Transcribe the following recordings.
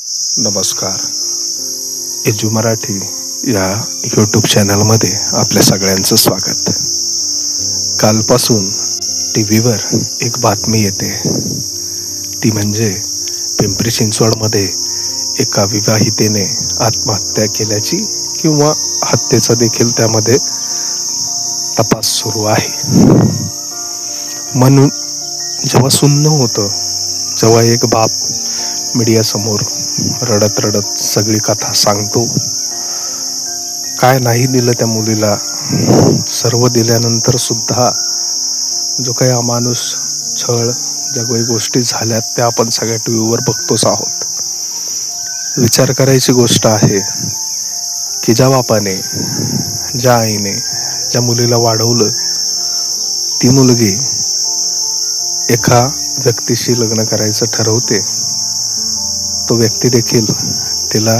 नमस्कार. एजू मराठी या यूट्यूब चॅनलमध्ये आपल्या सगळ्यांचं स्वागत. कालपासून टी व्हीवर एक बातमी येते, ती म्हणजे पिंपरी चिंचवडमध्ये एका विवाहितेने आत्महत्या केल्याची किंवा हत्येचा देखील त्यामध्ये तपास सुरू आहे. म्हणून जेव्हा सुन्न होतं, जेव्हा एक बाप मीडियासमोर रडत रडत सगळी कथा सांगतो, काय नाही दिलं त्या मुलीला, सर्व दिल्यानंतर सुद्धा जो काही अमानुष छळ ज्या काही गोष्टी झाल्यात त्या आपण सगळ्या टी व्हीवर बघतोच आहोत. विचार करायची गोष्ट आहे की ज्या बापाने, ज्या आईने ज्या मुलीला वाढवलं, ती मुलगी एका व्यक्तीशी लग्न करायचं ठरवते, तो व्यक्ती देखील तिला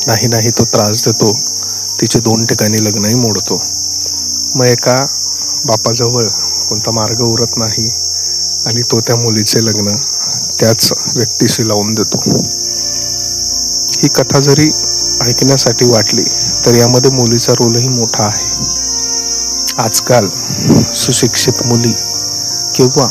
नाही तो त्रास देतो, तिचे 2 ठिकाणी लग्नही मोडतो. मग एका बापाजवळ कोणता मार्ग उरत नाही आणि तो त्या मुलीचे लग्न त्याच व्यक्तीशी लावून देतो. ही कथा जरी ऐकण्यासाठी वाटली तर यामध्ये मुलीचा रोलही मोठा आहे. आजकाल सुशिक्षित मुली किंवा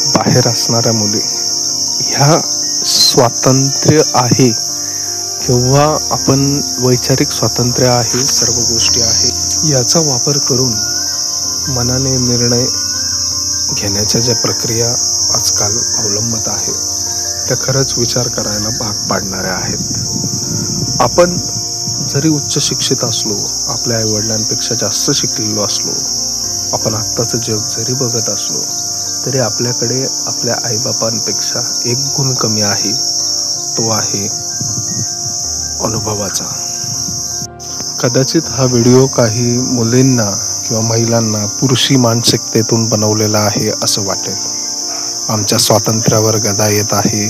बाहेर असणाऱ्या मुली ह्या स्वातंत्र्य आहे किंवा आपण वैचारिक स्वातंत्र्य आहे, सर्व गोष्टी आहे, याचा वापर करून मनाने निर्णय घेण्याच्या ज्या प्रक्रिया आजकाल अवलंबत आहेत त्या खरंच विचार करायला भाग पाडणाऱ्या आहेत. आपण जरी उच्च शिक्षित असलो, आपल्या आईवडिलांपेक्षा जास्त शिकलेलो असलो, आपण आत्ताचं जग जरी बघत असलो, तरी आपल्याकडे आपल्या आईबापांपेक्षा एक गुण कमी आहे, तो आहे अनुभवाचा. कदाचित हा व्हिडिओ काही मुलींना किंवा महिलांना पुरुषी मानसिकतेतून बनवलेला आहे असं वाटेल. आमच्या स्वातंत्र्यावर गदा येत आहे,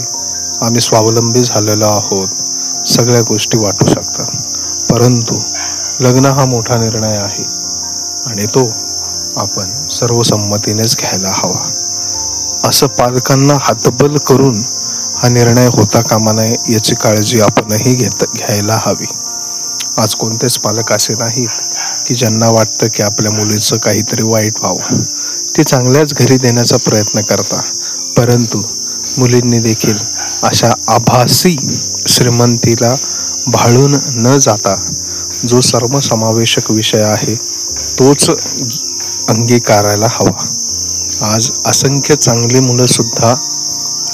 आम्ही स्वावलंबी झालेलो आहोत, सगळ्या गोष्टी वाटू शकतात. परंतु लग्न हा मोठा निर्णय आहे आणि तो आपण सर्वसंमतीनेच घ्यायला हवा. असं पालकांना हातबल करून हा निर्णय होता कामा नये याची काळजी आपणही घ्यायला हवी. आज कोणतेच पालक असे नाहीत की ज्यांना वाटतं की आपल्या मुलीचं काहीतरी वाईट व्हावं. ते चांगल्याच घरी देण्याचा प्रयत्न करतात, परंतु मुलींनी देखील अशा आभासी श्रीमंतीला भाळून न जाता जो सर्वसमावेशक विषय आहे तोच अंगीकारायला हवा. आज असंख्य चांगली मुलं सुद्धा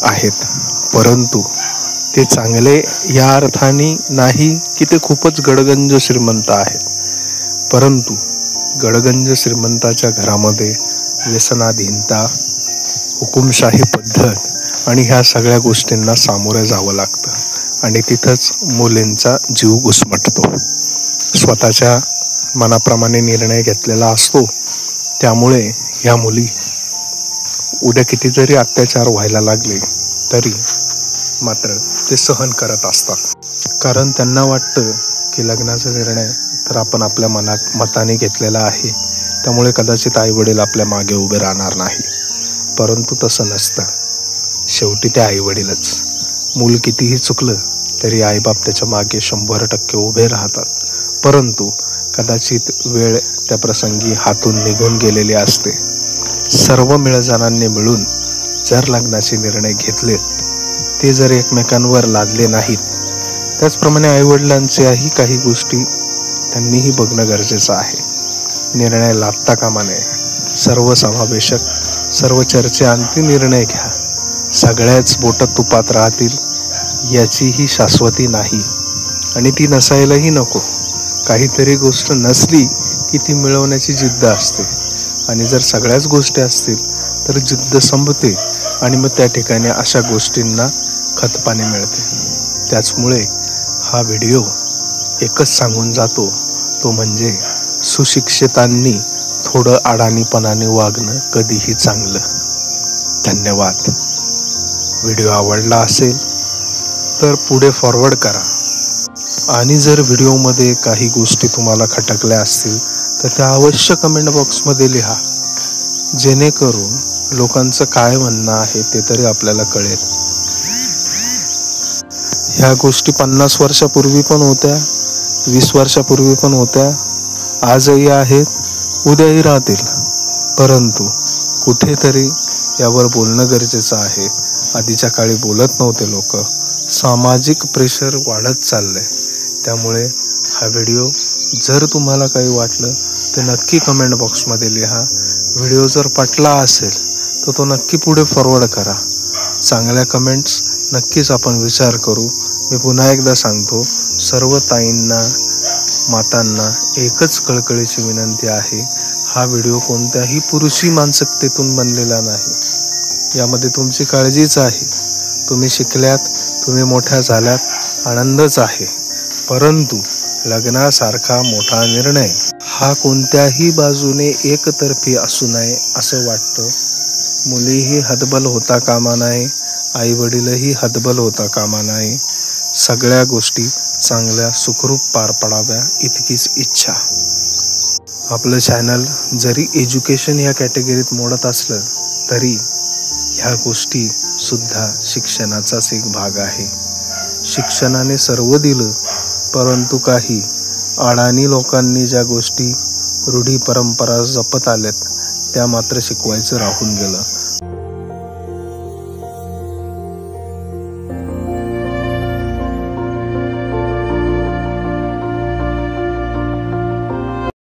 आहेत, परंतु ते चांगले या अर्थाने नाही की ते खूपच गडगंज श्रीमंत आहेत, परंतु गडगंज श्रीमंताच्या घरामध्ये व्यसनाधीनता, हुकुमशाही पद्धत आणि ह्या सगळ्या गोष्टींना सामोरे जावं लागतं आणि तिथंच मुलींचा जीव घुसमटतो. स्वतःच्या मनाप्रमाणे निर्णय घेतलेला असतो, त्यामुळे ह्या मुली उद्या किती जरी अत्याचार व्हायला लागले तरी मात्र ते सहन करत असतात. कारण त्यांना वाटतं की लग्नाचा निर्णय तर आपण आपल्या मताने घेतलेला आहे, त्यामुळे कदाचित आईवडील आपल्या मागे उभे राहणार नाही. परंतु तसं नसतं. शेवटी ते आईवडीलच. मूल कितीही चुकलं तरी आईबाप त्याच्या मागे 100% उभे राहतात. परंतु कदाचित वेळ त्या प्रसंगी हातून निघून गेलेली असते. सर्व मिळजणांनी मिळून जर लग्नाचे निर्णय घेतलेत, ते जर एकमेकांवर लादले नाहीत, त्याचप्रमाणे आईवडिलांच्याही काही गोष्टी त्यांनीही बघणं गरजेचं आहे. निर्णय लादता कामा नये. सर्वसमावेशक, सर्व चर्चेअंती निर्णय घ्या. सगळ्याच बोटं तुपात राहतील याचीही शाश्वती नाही आणि ती नसायलाही नको. काहीतरी गोष्ट नसली की ती मिळवण्याची जिद्द असते आणि जर सगळ्याच गोष्टी असतील तर जिद्द संपते आणि मग त्या ठिकाणी अशा गोष्टींना खतपाणी मिळते. त्याचमुळे हा व्हिडिओ एकच सांगून जातो, तो म्हणजे सुशिक्षितांनी थोडं अडाणीपणाने वागणं कधीही चांगलं. धन्यवाद. व्हिडिओ आवडला असेल तर पुढे फॉरवर्ड करा आणि जर व्हिडिओमध्ये काही गोष्टी तुम्हाला खटकल्या असतील तर त्या अवश्य कमेंट बॉक्समध्ये लिहा, जेणेकरून लोकांचं काय म्हणणं आहे ते तरी आपल्याला कळेल. ह्या गोष्टी 50 वर्षापूर्वी पण होत्या, 20 वर्षापूर्वी पण होत्या, आजही आहेत, उद्याही राहतील. परंतु कुठेतरी यावर बोलणं गरजेचं आहे. आधीच्या काळी बोलत नव्हते लोक. सामाजिक प्रेशर वाढत चाललंय. त्यामुळे हा व्हिडिओ जर तुम्हाला काही वाटलं तर नक्की कमेंट बॉक्समध्ये लिहा. व्हिडिओ जर पटला असेल तर तो नक्की पुढे फॉरवर्ड करा. चांगल्या कमेंट्स नक्कीच आपण विचार करू. मी पुन्हा एकदा सांगतो, सर्व ताईंना, मातांना एकच कळकळीची विनंती आहे, हा व्हिडिओ कोणत्याही पुरुषी मानसिकतेतून बनलेला नाही. यामध्ये तुमची काळजीच आहे. तुम्ही शिकल्यात, तुम्ही मोठ्या झाल्यात, आनंदच आहे. परंतु लग्नासारखा मोठा निर्णय हा कोणत्याही बाजूने एकतर्फी असू नये असं वाटतं. मुलीही हतबल होता कामा नये, आईवडीलही हतबल होता कामा नये. सगळ्या गोष्टी चांगल्या सुखरूप पार पडाव्या इतकीच इच्छा. आपलं चॅनल जरी एज्युकेशन ह्या कॅटेगरीत मोडत असलं तरी ह्या गोष्टी सुद्धा शिक्षणाचाच एक भाग आहे. शिक्षणाने सर्व दिलं, परंतु काही अडाणी लोकांनी ज्या गोष्टी रूढी परंपरा जपत आल्यात त्या मात्र शिकवायचं राहून गेलं.